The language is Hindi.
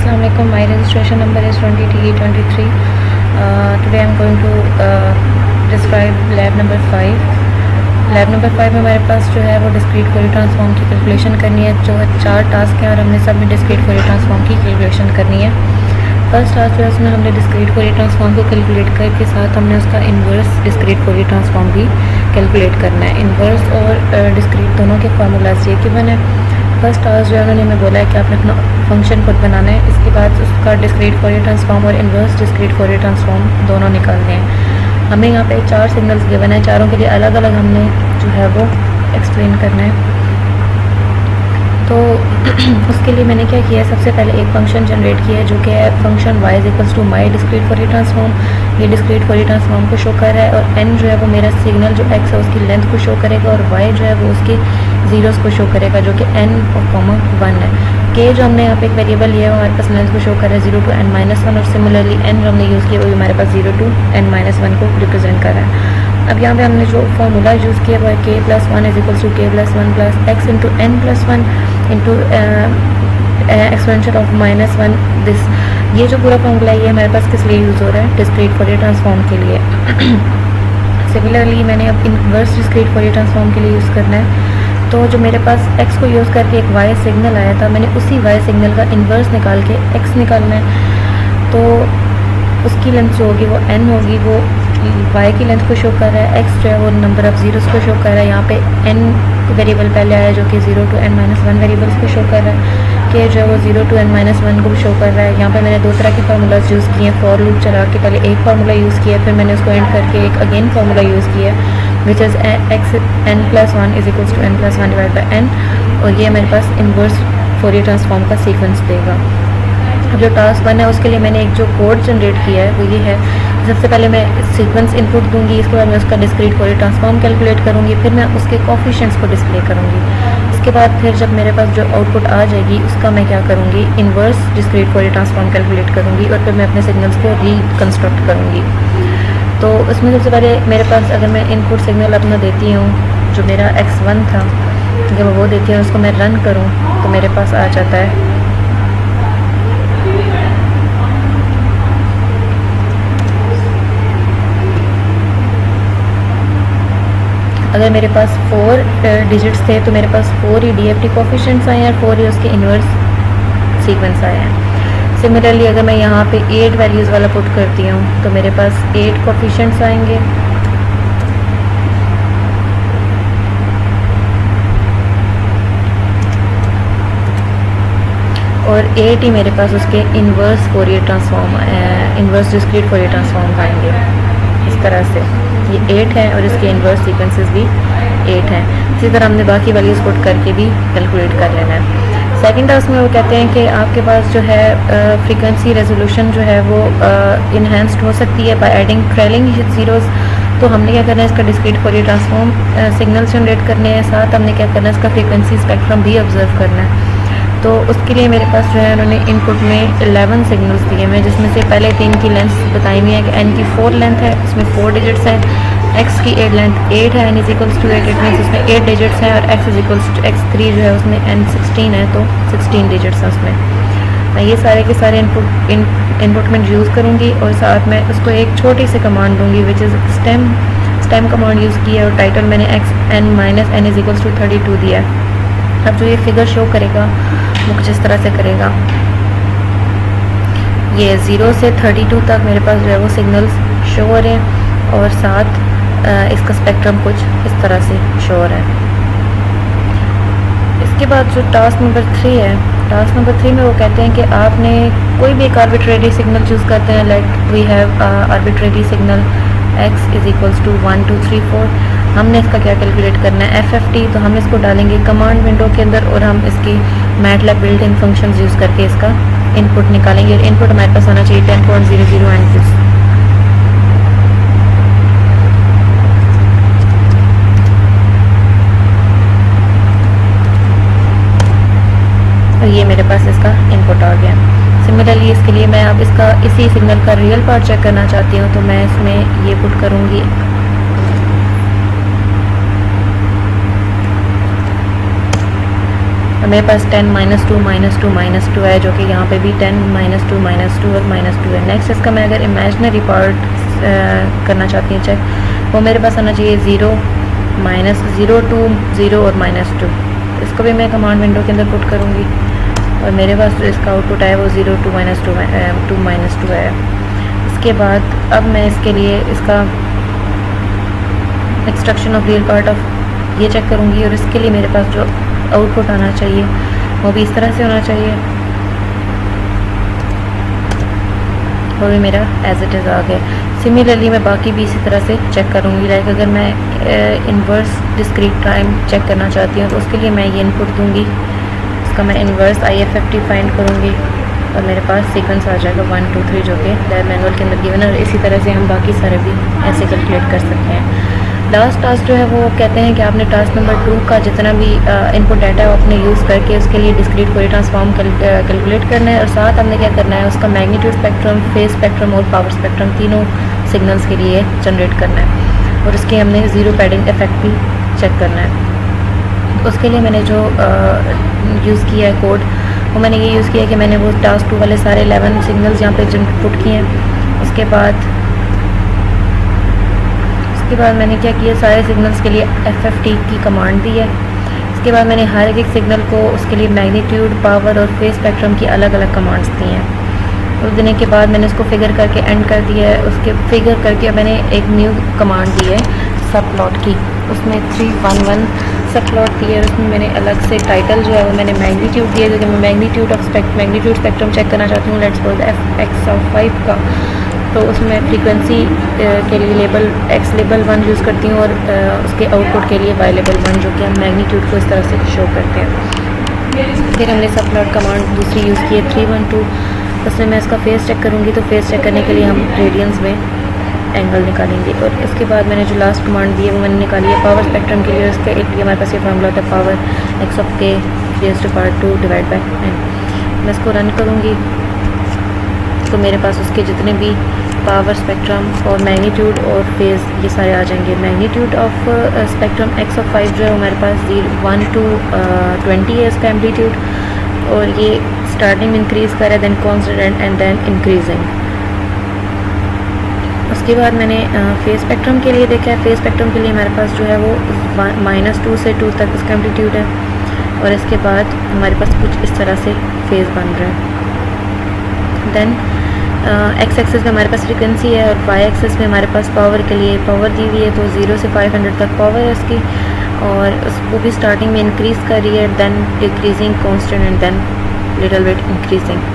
Assalamu alaikum. My registration number is 20TE23. Today I'm going to describe lab number 5. Lab number 5 में हमारे पास जो है वो डिस्क्रीट फोरियर ट्रांसफॉर्म की कैलकुलेशन करनी है। जो 4 टास्क हैं और हमने सब में डिस्क्रीट फोरियर ट्रांसफॉर्म की कैलकुलेशन करनी है। फर्स्ट टास्क जो है उसमें हमने डिस्क्रीट फोरियर ट्रांसफॉर्म को कैलकुलेट करके साथ हमने उसका इन्वर्स डिस्क्रीट फोरियर ट्रांसफॉर्म भी कैलकुलेट करना है। इन्वर्स और डिस्क्रीट दोनों के फार्मूलाज ये गिवन है। फर्स्ट टास्क जो है उन्होंने हमें बोला है कि आपने अपना फंक्शन खुद बनाना है। इसके बाद उसका डिस्क्रीट फोरियर ट्रांसफॉर्म और इन्वर्स डिस्क्रीट फोरियर ट्रांसफॉर्म दोनों निकालने हैं। हमें यहाँ पे 4 सिग्नल्स गिवन है, चारों के लिए अलग अलग हमने जो है वो एक्सप्लेन करना है। तो उसके लिए मैंने क्या किया है, सबसे पहले एक फंक्शन जनरेट किया है जो कि है function y is equals to my discrete Fourier transform. ये डिस्क्रीट फोरियर ट्रांसफॉर्म को शो कर रहा है और n जो है वो मेरा सिग्नल जो x है उसकी लेंथ को शो करेगा और y जो है वो उसकी ज़ीरोज़ को शो करेगा जो कि n और 1 है। k जो हमने यहाँ पे एक वेरिएबल लिया है हमारे पास लेंथ को शो कर रहा है 0 to n-1 और सिमिलरली n जो हमने यूज़ किया वो हमारे पास 0 to n-1 को रिप्रेजेंट कर रहा है। अब यहाँ पे हमने जो फार्मूला यूज़ किया वो है k+1 is equals to k+1 plus x into n+1 into expansion of -1 this. ये जो पूरा फार्मूला है ये हमारे पास किस लिए यूज़ हो रहा है, डिस्क्रीट फोरियर ट्रांसफॉर्म के लिए। सिमिलरली मैंने अब इन्वर्स डिस्क्रीट फोरियर ट्रांसफॉर्म के लिए यूज़ करना है। तो जो मेरे पास x को यूज़ करके एक y सिग्नल आया था, मैंने उसी y सिग्नल का इन्वर्स निकाल के x निकालना है। तो उसकी लेंथ जो होगी वो n होगी, वो y की लेंथ को शो कर रहा है। x जो है वो नंबर ऑफ ज़ीरोज़ को शो कर रहा है। यहाँ पे n वेरिएबल पहले आया जो कि 0 to n-1 वेरिएबल्स को शो कर रहा है। k जो है वो 0 to n-1 को शो कर रहा है। यहाँ पे मैंने 2 तरह के फार्मूलाज यूज़ किए हैं। फॉर लूप चला के पहले एक फार्मूला यूज़ किया, फिर मैंने उसको एंड करके एक अगेन फार्मूला यूज़ किया which is x n+1 is equals to n+1 divide by n, और ये मेरे पास इन्वर्स फोरियर ट्रांसफॉर्म का सीक्वेंस देगा। अब जो टास्क 1 है उसके लिए मैंने एक जो कोड जनरेट किया है वो ये है। सबसे पहले मैं सीक्वेंस इनपुट दूंगी, इसके बाद मैं उसका डिस्क्रीट फोरियर ट्रांसफॉर्म कैलकुलेट करूंगी, फिर मैं उसके कोफिशिएंट्स को डिस्प्ले करूंगी। इसके बाद फिर जब मेरे पास जो आउटपुट आ जाएगी उसका मैं क्या करूंगी, inverse discrete Fourier transform calculate करूंगी और फिर मैं अपने सिग्नल्स को रिकंस्ट्रक्ट करूंगी। तो उसमें सबसे पहले मेरे पास अगर मैं इनपुट सिग्नल अपना देती हूँ जो मेरा x1 था, जब वो देती हूँ उसको मैं रन करूँ तो मेरे पास आ जाता है अगर मेरे पास 4 डिजिट्स थे तो मेरे पास 4 ही DFT कोफिशिएंट्स आए हैं और 4 ही उसके इन्वर्स सीक्वेंस आए हैं। सिमिलरली अगर मैं यहाँ पे 8 वैल्यूज़ वाला पुट करती हूँ तो मेरे पास 8 कोफिशिएंट्स आएंगे और 8 ही मेरे पास उसके inverse Fourier transform inverse discrete Fourier transform आएंगे। इस तरह से ये 8 है और इसके इन्वर्स सीक्वेंसेस भी 8 हैं। इसी तरह हमने बाकी वैल्यूज़ पुट करके भी कैलकुलेट कर लेना है। सेकंड टास्क में वो कहते हैं कि आपके पास जो है फ्रीक्वेंसी रेजोल्यूशन जो है वो इन्हेंस्ड हो सकती है बाय एडिंग ट्रेलिंग ज़ीरोज़। तो हमने क्या करना है, इसका discrete Fourier transform signal generate करने हैं, साथ हमने क्या करना है इसका फ्रीक्वेंसी स्पेक्ट्रम भी ऑब्जर्व करना है। तो उसके लिए मेरे पास जो है उन्होंने इनपुट में 11 सिग्नल्स दिए हुए हैं, जिसमें से पहले 3 की लेंथ बताई हुई है कि n की 4 लेंथ है, उसमें 4 डिजिट्स हैं। x की 8 लेंथ 8 है, n is equals to 8, it means उसमें 8 डिजिट्स हैं और x is equals to x3 जो है उसमें n 16 है तो 16 डिजिट्स हैं उसमें। मैं ये सारे के सारे इनपुट में यूज़ करूँगी और साथ में उसको एक छोटी सी कमांड दूँगी which is stem command use की है और टाइटल मैंने x(n-n) इज इक्वल्स टू 32 दिया है। अब जो ये फिगर शो करेगा वो कुछ इस तरह से करेगा, ये 0 से 32 तक मेरे पास जो है वो सिग्नल्स शो हो रहे हैं और साथ इसका स्पेक्ट्रम कुछ इस तरह से शो हो रहा है। इसके बाद जो टास्क नंबर 3 है, टास्क नंबर 3 में वो कहते हैं कि आपने कोई भी एक आर्बिट्रेरी सिग्नल चूज़ करते हैं। Like we have arbitrary signal x is equals to 1 2 3 4। हमने इसका क्या कैलकुलेट करना है FFT, तो हम इसको डालेंगे कमांड विंडो के अंदर और हम इसकी MATLAB built in functions use करके इसका इनपुट निकालेंगे। इनपुट हमारे पास आना चाहिए 10.00 एंड दिस। और ये मेरे पास इसका इनपुट आ गया। सिमिलरली इसके लिए मैं अब इसका इसी सिग्नल का रियल पार्ट चेक करना चाहती हूँ तो मैं इसमें ये पुट करूँगी और मेरे पास 10 -2 -2 -2 है, जो कि यहाँ पे भी 10 -2 -2 और -2 है। नेक्स्ट इसका मैं अगर इमेजिनरी पार्ट करना चाहती हूँ चेक, वो मेरे पास आना चाहिए 0 -0 2 0 और -2। इसको भी मैं कमांड विंडो के अंदर पुट करूँगी और मेरे पास जो इसका आउटपुट है वो 0 2 -2 2 -2 है। इसके बाद अब मैं इसके लिए इसका extraction of real part of ये चेक करूँगी और इसके लिए मेरे पास जो आउटपुट आना चाहिए वो भी इस तरह से होना चाहिए। वो भी मेरा एज इट इज़ आ गया। सिमिलरली मैं बाकी भी इसी तरह से चेक करूँगी। लाइक अगर मैं इन्वर्स डिस्क्रीट टाइम चेक करना चाहती हूँ तो उसके लिए मैं ये इनपुट दूँगी, इसका मैं इन्वर्स IFFT फाइंड करूँगी और मेरे पास सीक्वेंस आ जाएगा 1 2 3 जो कि मैनुअल के अंदर गिवन है। और इसी तरह से हम बाकी सारे भी ऐसे कैलकुलेट कर सकते हैं। लास्ट टास्क जो है वो कहते हैं कि आपने टास्क नंबर 2 का जितना भी इनपुट डाटा है वो अपने यूज़ करके उसके लिए डिस्क्रीट फोरियर ट्रांसफॉर्म कैलकुलेट करना है और साथ हमने क्या करना है उसका मैग्नीट्यूड स्पेक्ट्रम, फेज स्पेक्ट्रम और पावर स्पेक्ट्रम तीनों सिग्नल्स के लिए जनरेट करना है और उसके हमने ज़ीरो पैडिंग इफेक्ट भी चेक करना है। उसके लिए मैंने जो यूज़ किया है कोड वो मैंने ये यूज़ किया कि मैंने वो टास्क 2 वाले सारे 11 सिग्नल्स यहाँ पे पुट किए हैं। उसके बाद मैंने क्या किया, सारे सिग्नल्स के लिए FFT की कमांड दी है। इसके बाद मैंने हर एक सिग्नल को उसके लिए मैग्नीट्यूड, पावर और फेज स्पेक्ट्रम की अलग अलग कमांड्स दी हैं। उस देने के बाद मैंने उसको फिगर करके एंड कर दिया है। उसके फिगर करके मैंने एक न्यू कमांड दी है सब प्लॉट की, उसमें 311 सब प्लॉट दी है। उसमें मैंने अलग से टाइटल जो है वो मैंने मैग्नीट्यूड दिया, क्योंकि मैं मैग्नीट्यूड स्पेक्ट्रम चेक करना चाहती हूँ। लेट्स सपोज f(x) ऑफ 5 का, तो उसमें फ्रीक्वेंसी के लिए लेबल x लेबल 1 यूज़ करती हूँ और उसके आउटपुट के लिए y लेबल 1 जो कि हम मैग्नीट्यूड को इस तरह से शो करते हैं। फिर हमने सब प्लॉट कमांड दूसरी यूज़ की है 312, उसमें मैं इसका फेस चेक करूँगी। तो फेस चेक करने के लिए हम रेडियंस में एंगल निकालेंगे। और इसके बाद मैंने जो लास्ट कमांड दी है वो मैंने निकाली है पावर स्पेक्ट्रम के लिए। उसके एक लिए हमारे पास ये फार्मूला होता है power x of k raised to power 2 divide by n। मैं इसको रन करूँगी तो मेरे पास उसके जितने भी पावर स्पेक्ट्रम और मैग्नीट्यूड और फेज़ ये सारे आ जाएंगे। Magnitude of spectrum x of 5 जो है हमारे पास 1 to 20 है इसका एम्पलीट्यूड, और ये स्टार्टिंग में इंक्रीज़ कर रहा है, then constant and then increasing. उसके बाद मैंने फेज स्पेक्ट्रम के लिए देखा है। फेज स्पेक्ट्रम के लिए हमारे पास जो है वो -2 से 2 तक उसका एम्पलीट्यूड है और इसके बाद हमारे पास कुछ इस तरह से फेज़ बन रहा है। देन x एक्सिस में हमारे पास फ्रीक्वेंसी है और y एक्सिस में हमारे पास पावर के लिए पावर दी हुई है। तो 0 से 500 तक पावर है इसकी, और उसको भी स्टार्टिंग में इंक्रीज़ कर रही है, then decreasing constant and then little bit increasing.